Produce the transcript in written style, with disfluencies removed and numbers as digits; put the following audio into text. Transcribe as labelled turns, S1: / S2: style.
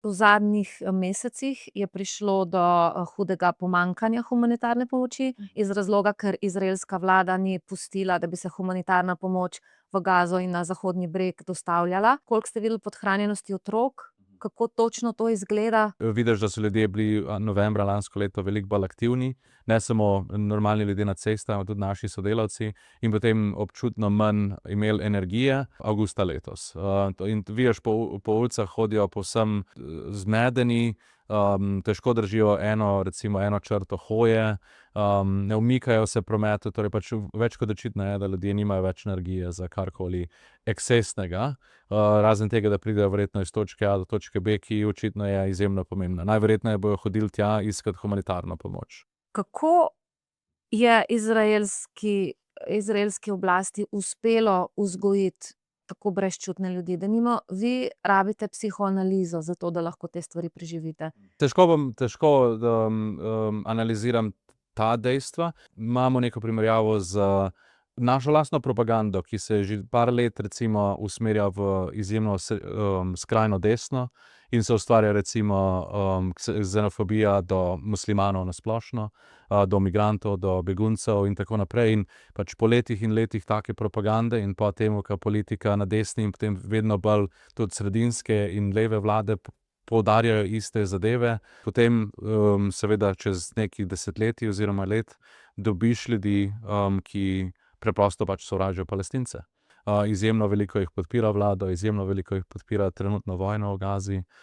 S1: V zadnjih mesecih je prišlo do hudega pomanjkanja humanitarne pomoči iz razloga, ker izraelska vlada ni pustila, da bi se humanitarna pomoč v Gazo in na Zahodni breg dostavljala. Koliko ste videli podhranjenosti otrok? Kako točno to izgleda?
S2: Vidiš, da so ljudje bili novembra lansko leto veliko bolj aktivni, ne samo normalni ljudje na cestah, ampak tudi naši sodelavci, in potem občutno manj imeli energije avgusta letos. In vidiš, po ulicah hodijo povsem zmedeni, težko držijo recimo eno črto hoje, ne umikajo se prometu, torej pač več kot očitno je, da ljudje nimajo več energije za karkoli ekscesnega, razen tega, da pridejo verjetno iz točke A do točke B, ki očitno je izjemno pomembna. Najverjetneje bojo hodili tja iskat humanitarno pomoč.
S1: Kako je izraelski oblasti uspelo vzgojiti tako brezčutne ljudi? Denimo, vi rabite psihoanalizo za to, da lahko te stvari preživite.
S2: Težko analiziram ta dejstva. Imamo neko primerjavo z našo lastno propagando, ki se že par let recimo usmerja v izjemno skrajno desno in se ustvarja recimo ksenofobija do muslimanov na splošno, do migrantov, do beguncev in tako naprej. In pač po letih in letih take propagande in po tem, ko politika na desni in potem vedno bolj tudi sredinske in leve vlade poudarjajo iste zadeve, potem seveda čez nekaj desetletij oziroma let dobiš ljudi, ki preprosto pač sovražijo Palestince. Izjemno veliko jih podpira vlado, izjemno veliko jih podpira trenutno vojno v Gazi,